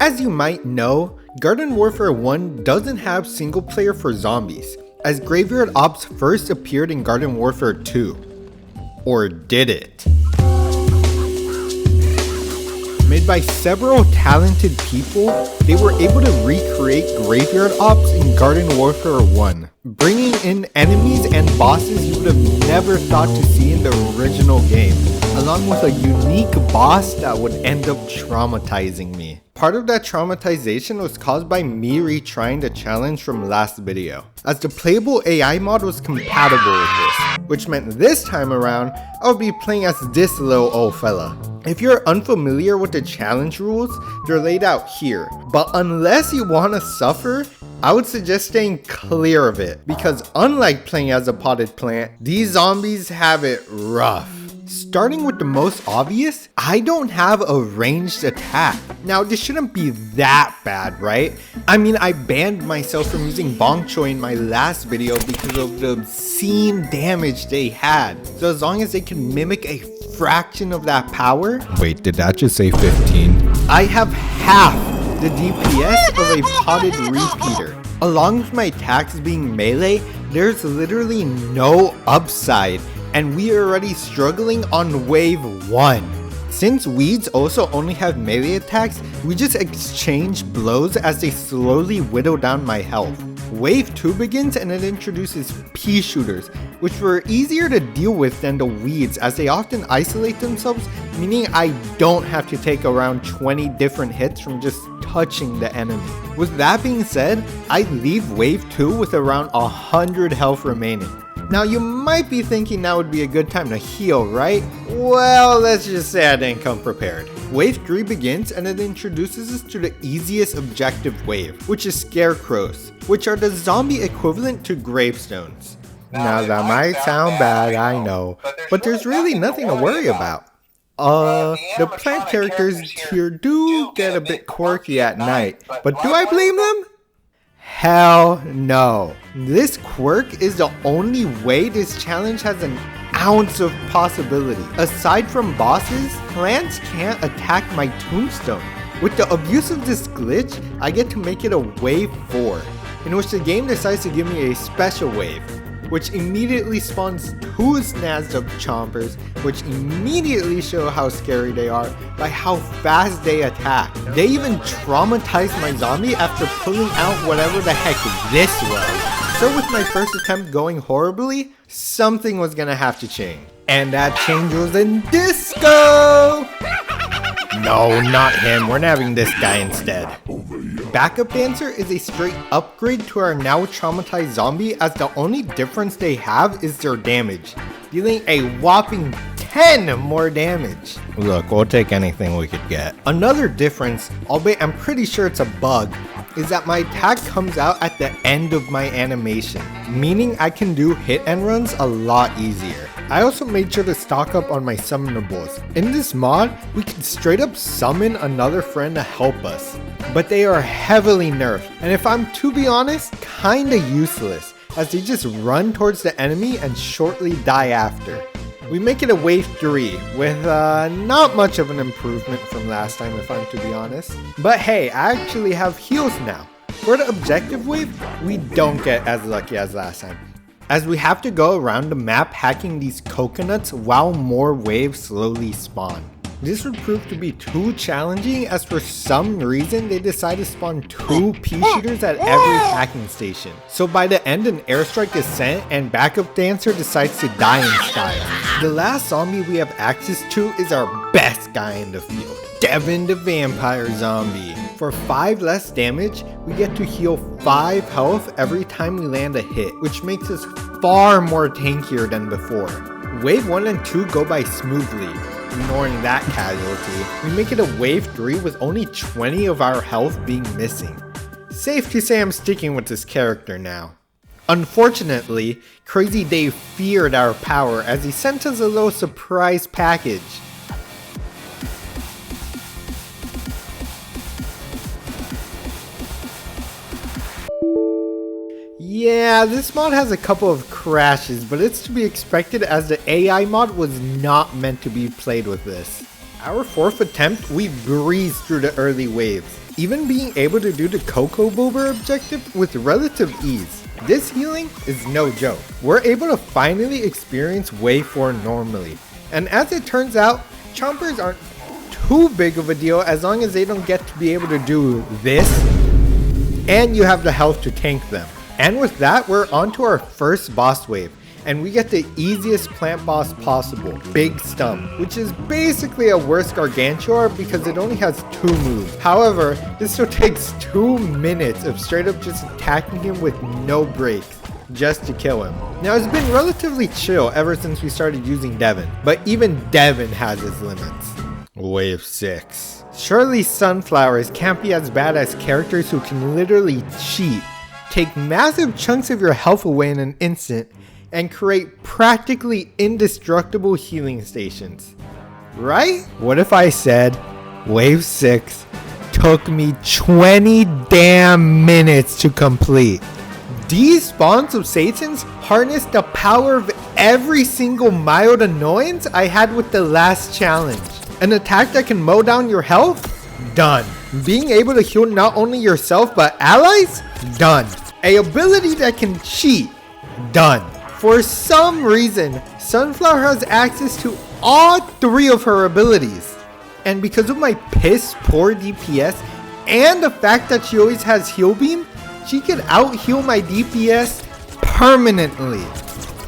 As you might know, Garden Warfare 1 doesn't have single player for zombies, as Graveyard Ops first appeared in Garden Warfare 2. Or did it? Made by several talented people, they were able to recreate Graveyard Ops in Garden Warfare 1, bringing in enemies and bosses you would have never thought to see in the original game, along with a unique boss that would end up traumatizing me. Part of that traumatization was caused by me retrying the challenge from last video, as the Playable AI mod was compatible with this, which meant this time around, I would be playing as this little old fella. If you're unfamiliar with the challenge rules, they're laid out here, but unless you want to suffer, I would suggest staying clear of it, because unlike playing as a potted plant, these zombies have it rough. Starting with the most obvious, I don't have a ranged attack. Now this shouldn't be that bad, right? I mean, I banned myself from using browncoat in my last video because of the obscene damage they had. So as long as they can mimic a fraction of that power. Wait, did that just say 15? I have half the DPS of a potted repeater. Along with my attacks being melee, there's literally no upside, and we are already struggling on wave 1. Since weeds also only have melee attacks, we just exchange blows as they slowly whittle down my health. Wave 2 begins and it introduces pea shooters, which were easier to deal with than the weeds as they often isolate themselves, meaning I don't have to take around 20 different hits from just touching the enemy. With that being said, I leave wave 2 with around 100 health remaining. Now you might be thinking now would be a good time to heal, right? Well, let's just say I didn't come prepared. Wave 3 begins and it introduces us to the easiest objective wave, which is scarecrows, which are the zombie equivalent to gravestones. Now that might sound bad, I know, but there's really nothing to worry about. The plant characters here do get a bit quirky at night, but do I blame them? Hell no. This quirk is the only way this challenge has an ounce of possibility. Aside from bosses, plants can't attack my tombstone. With the abuse of this glitch, I get to make it a wave 4, in which the game decides to give me a special wave, which immediately spawns 2 snazzed up chompers, which immediately show how scary they are by how fast they attack. They even traumatized my zombie after pulling out whatever the heck this was. So with my first attempt going horribly, something was gonna have to change. And that change was in disco! No, not him. We're having this guy instead. Backup Dancer is a straight upgrade to our now traumatized zombie, as the only difference they have is their damage, dealing a whopping 10 more damage. Look, we'll take anything we could get. Another difference, albeit I'm pretty sure it's a bug, is that my attack comes out at the end of my animation, meaning I can do hit and runs a lot easier. I also made sure to stock up on my summonables. In this mod, we can straight up summon another friend to help us, but they are heavily nerfed, and if I'm to be honest, kinda useless, as they just run towards the enemy and shortly die after. We make it a wave 3, with not much of an improvement from last time if I'm to be honest. But hey, I actually have heals now. For the objective wave, we don't get as lucky as last time, as we have to go around the map hacking these coconuts while more waves slowly spawn. This would prove to be too challenging, as for some reason they decide to spawn 2 pea shooters at every hacking station. So by the end an airstrike is sent and Backup Dancer decides to die in style. The last zombie we have access to is our best guy in the field, Devin the Vampire Zombie. For 5 less damage, we get to heal 5 health every time we land a hit, which makes us far more tankier than before. Wave 1 and 2 go by smoothly. Ignoring that casualty, we make it a wave 3 with only 20 of our health being missing. Safe to say I'm sticking with this character now. Unfortunately, Crazy Dave feared our power as he sent us a little surprise package. Yeah, this mod has a couple of crashes, but it's to be expected as the AI mod was not meant to be played with this. Our 4th attempt, we breezed through the early waves, even being able to do the Cocoa Boba objective with relative ease. This healing is no joke. We're able to finally experience Wave 4 normally. And as it turns out, Chompers aren't too big of a deal as long as they don't get to be able to do this, and you have the health to tank them. And with that, we're on to our first boss wave, and we get the easiest plant boss possible, Big Stump, which is basically a worse Gargantuar because it only has 2 moves. However, this still takes 2 minutes of straight up just attacking him with no breaks just to kill him. Now, it's been relatively chill ever since we started using Devin, but even Devin has his limits. Wave 6. Surely sunflowers can't be as bad as characters who can literally cheat, take massive chunks of your health away in an instant, and create practically indestructible healing stations. Right? What if I said Wave 6 took me 20 damn minutes to complete? These spawns of Satans harnessed the power of every single mild annoyance I had with the last challenge. An attack that can mow down your health? Done. Being able to heal not only yourself but allies? Done. A ability that can cheat? Done. For some reason, Sunflower has access to all 3 of her abilities. And because of my piss poor DPS and the fact that she always has heal beam, she can out heal my DPS permanently.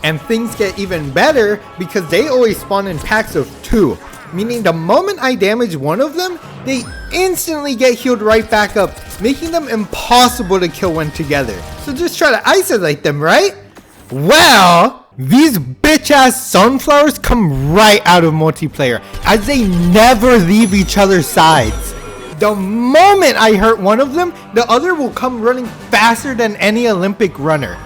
And things get even better because they always spawn in packs of 2. Meaning the moment I damage one of them, they instantly get healed right back up, making them impossible to kill when together. So just try to isolate them, right? Well, these bitch ass sunflowers come right out of multiplayer as they never leave each other's sides. The moment I hurt one of them, the other will come running faster than any Olympic runner.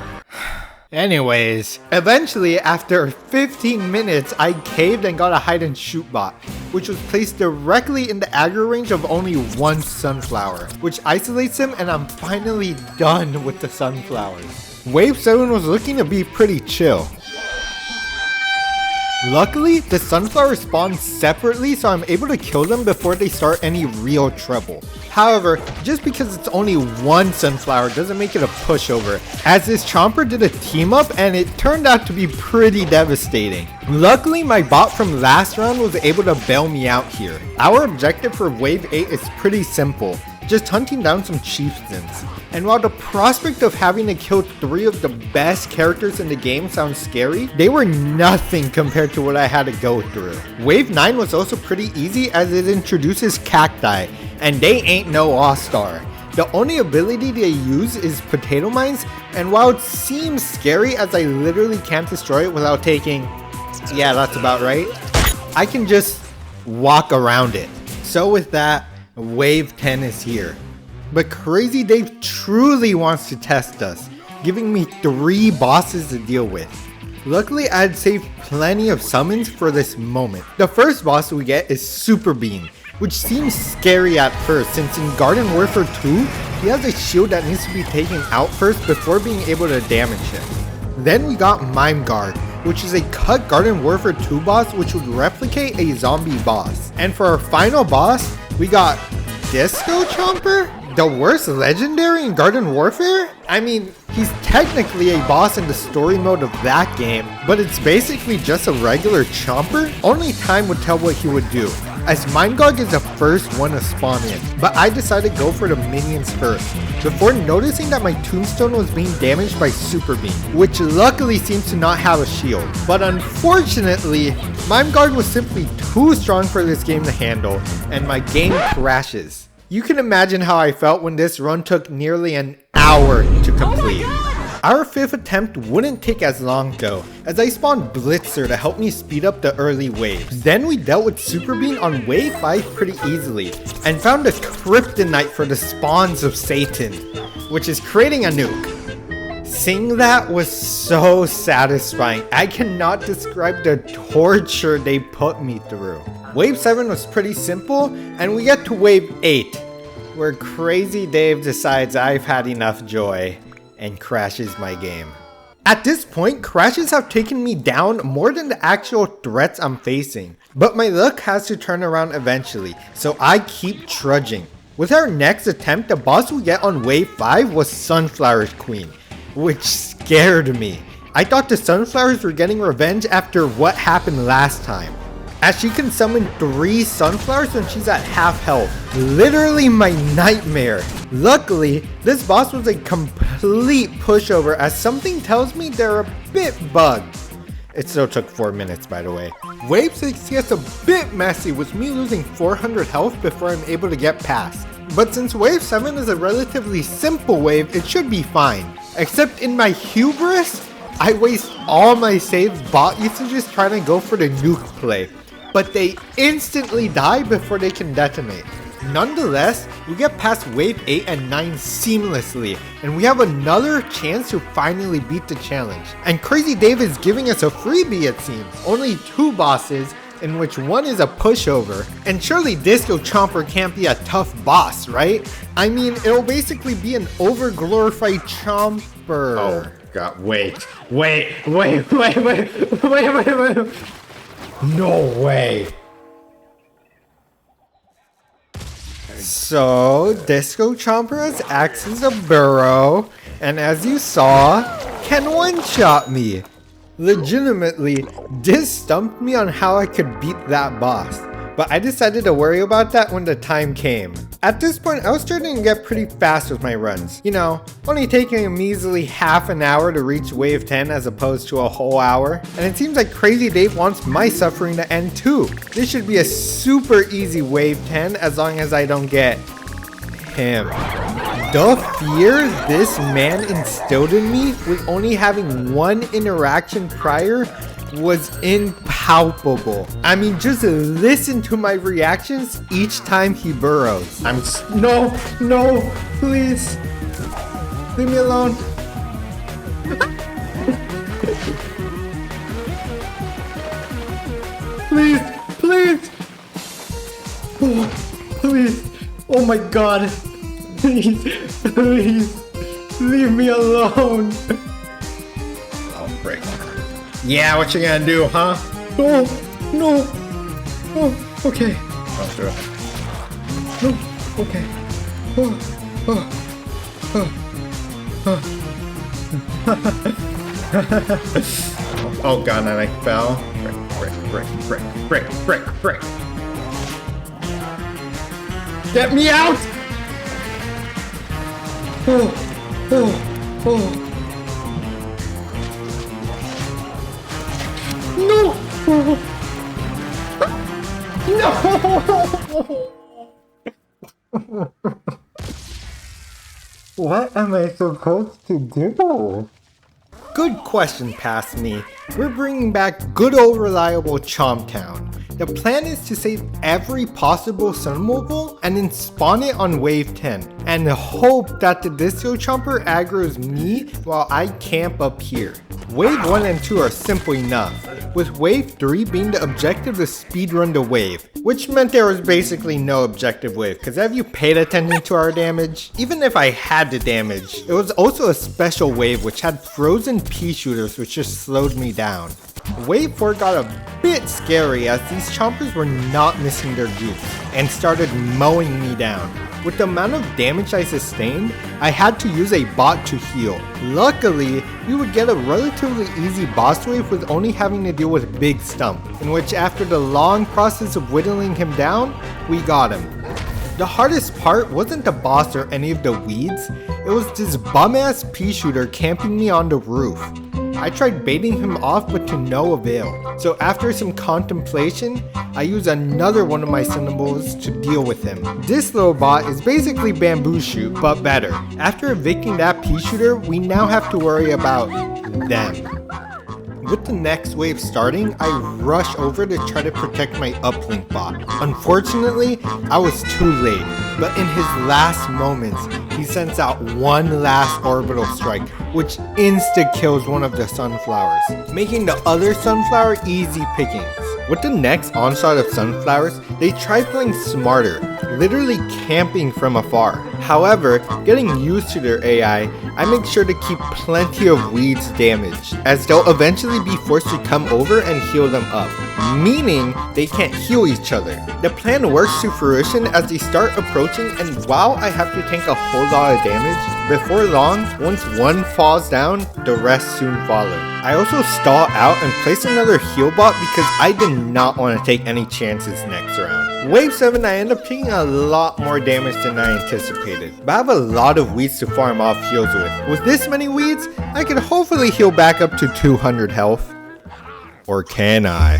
Anyways, eventually after 15 minutes, I caved and got a hide and shoot bot, which was placed directly in the aggro range of only one sunflower, which isolates him, and I'm finally done with the sunflowers. Wave 7 was looking to be pretty chill. Luckily, the sunflowers spawn separately, so I'm able to kill them before they start any real trouble. However, just because it's only one sunflower doesn't make it a pushover, as this Chomper did a team up and it turned out to be pretty devastating. Luckily, my bot from last round was able to bail me out here. Our objective for Wave 8 is pretty simple, just hunting down some chieftains. And while the prospect of having to kill 3 of the best characters in the game sounds scary, they were nothing compared to what I had to go through. Wave 9 was also pretty easy as it introduces cacti, and they ain't no all-star. The only ability they use is potato mines, and while it seems scary as I literally can't destroy it without taking, yeah, that's about right, I can just walk around it. So with that, Wave 10 is here. But Crazy Dave truly wants to test us, giving me 3 bosses to deal with. Luckily, I had saved plenty of summons for this moment. The first boss we get is Super Beam, which seems scary at first since in Garden Warfare 2, he has a shield that needs to be taken out first before being able to damage him. Then we got Mime Guard, which is a cut Garden Warfare 2 boss which would replicate a zombie boss. And for our final boss, we got Disco Chomper? The worst legendary in Garden Warfare? I mean, he's technically a boss in the story mode of that game, but it's basically just a regular Chomper. Only time would tell what he would do, as Mindgog is the first one to spawn in, but I decided to go for the minions first, before noticing that my tombstone was being damaged by Super Beam, which luckily seems to not have a shield. But unfortunately, Mime Guard was simply too strong for this game to handle, and my game crashes. You can imagine how I felt when this run took nearly an hour to complete. Our 5th attempt wouldn't take as long though, as I spawned Blitzer to help me speed up the early waves. Then we dealt with Super Beam on wave 5 pretty easily, and found a Kryptonite for the spawns of Satan, which is creating a nuke. Seeing that was so satisfying. I cannot describe the torture they put me through. Wave 7 was pretty simple, and we get to Wave 8, where Crazy Dave decides I've had enough joy and crashes my game. At this point, crashes have taken me down more than the actual threats I'm facing, but my luck has to turn around eventually, so I keep trudging. With our next attempt, the boss we get on wave 5 was Sunflower's Queen, which scared me. I thought the Sunflowers were getting revenge after what happened last time, as she can summon 3 Sunflowers when she's at half health. Literally my nightmare. Luckily, this boss was a complete pushover, as something tells me they're a bit bugged. It still took 4 minutes, by the way. Wave 6 gets a bit messy with me losing 400 health before I'm able to get past. But since wave 7 is a relatively simple wave, it should be fine. Except in my hubris, I waste all my saved bot usages trying to go for the nuke play, but they instantly die before they can detonate. Nonetheless, we get past wave 8 and 9 seamlessly, and we have another chance to finally beat the challenge. And Crazy Dave is giving us a freebie, it seems. Only 2 bosses, in which one is a pushover. And surely Disco Chomper can't be a tough boss, right? I mean, it'll basically be an over-glorified Chomper. Oh god, wait. No way. So, Disco Chomper has axes of burrow, and as you saw, can one-shot me. Legitimately, this stumped me on how I could beat that boss, but I decided to worry about that when the time came. At this point, I was starting to get pretty fast with my runs. You know, only taking a measly half an hour to reach wave 10 as opposed to a whole hour. And it seems like Crazy Dave wants my suffering to end too. This should be a super easy wave 10 as long as I don't get him. The fear this man instilled in me with only having one interaction prior was impalpable. I mean, just listen to my reactions each time he burrows. No, please. Leave me alone. Please. Oh, please. Oh my god. Please. Leave me alone. Oh, frick. Yeah, what you gonna do, huh? No. Oh, okay. I'll do it. No, okay. Oh god, and I fell. Frick. Get me out! Oh. No! No! What am I supposed to do? Good question, past me. We're bringing back good old reliable Chomp Town. The plan is to save every possible sun mobile and then spawn it on wave 10 and hope that the Disco Chomper aggroes me while I camp up here. Wave 1 and 2 are simple enough, with wave 3 being the objective to speedrun the wave, which meant there was basically no objective wave, because have you paid attention to our damage? Even if I had the damage, it was also a special wave which had frozen pea shooters which just slowed me down. Wave 4 got a bit scary as these chompers were not missing their juice and started mowing me down. With the amount of damage I sustained, I had to use a bot to heal. Luckily, we would get a relatively easy boss wave with only having to deal with Big Stump, in which after the long process of whittling him down, we got him. The hardest part wasn't the boss or any of the weeds, it was this bum-ass pea shooter camping me on the roof. I tried baiting him off but to no avail, so after some contemplation, I used another one of my symbols to deal with him. This little bot is basically Bamboo Shoot, but better. After evicting that pea shooter, we now have to worry about them. With the next wave starting, I rush over to try to protect my uplink bot. Unfortunately, I was too late, but in his last moments, he sends out one last orbital strike, which insta-kills one of the sunflowers, making the other sunflower easy pickings. With the next onslaught of sunflowers, they try playing smarter, literally camping from afar. However, getting used to their AI, I make sure to keep plenty of weeds damaged, as they'll eventually be forced to come over and heal them up. meaning they can't heal each other. The plan works to fruition as they start approaching, and while I have to tank a whole lot of damage, before long, once one falls down, the rest soon follow. I also stall out and place another heal bot because I did not want to take any chances next round. Wave 7, I end up taking a lot more damage than I anticipated, but I have a lot of weeds to farm off heals with. With this many weeds, I can hopefully heal back up to 200 health. Or can I?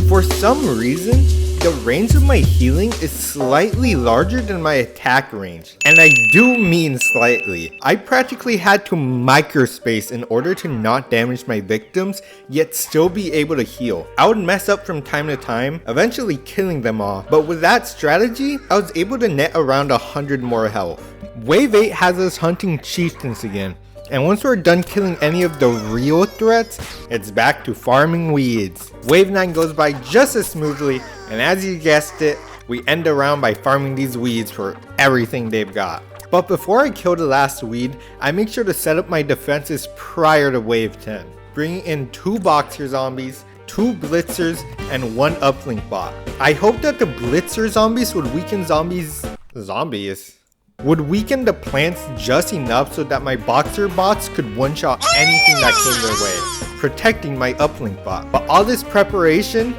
For some reason, the range of my healing is slightly larger than my attack range. And I do mean slightly. I practically had to microspace in order to not damage my victims, yet still be able to heal. I would mess up from time to time, eventually killing them all. But with that strategy, I was able to net around 100 more health. Wave 8 has us hunting chieftains again. And once we're done killing any of the real threats, it's back to farming weeds. Wave 9 goes by just as smoothly, and as you guessed it, we end the round by farming these weeds for everything they've got. But before I kill the last weed, I make sure to set up my defenses prior to wave 10. Bringing in 2 boxer zombies, 2 blitzers, and 1 uplink bot. I hope that the blitzer zombies would weaken would weaken the plants just enough so that my boxer bots could one-shot anything that came their way, protecting my uplink bot. But all this preparation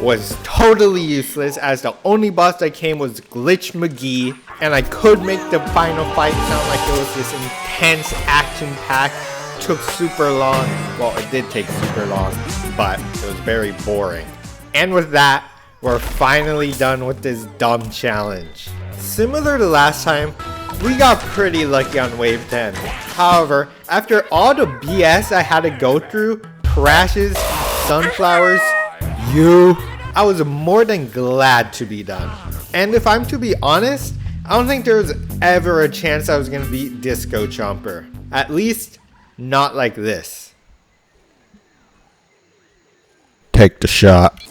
was totally useless as the only boss that came was Glitch McGee, and I could make the final fight sound like it was this intense action pack. Took super long. Well, it did take super long, but it was very boring. And with that, we're finally done with this dumb challenge. Similar to last time, we got pretty lucky on wave 10. However, after all the BS I had to go through, crashes, sunflowers, I was more than glad to be done. And if I'm to be honest, I don't think there was ever a chance I was gonna beat Disco Chomper. At least, not like this. Take the shot.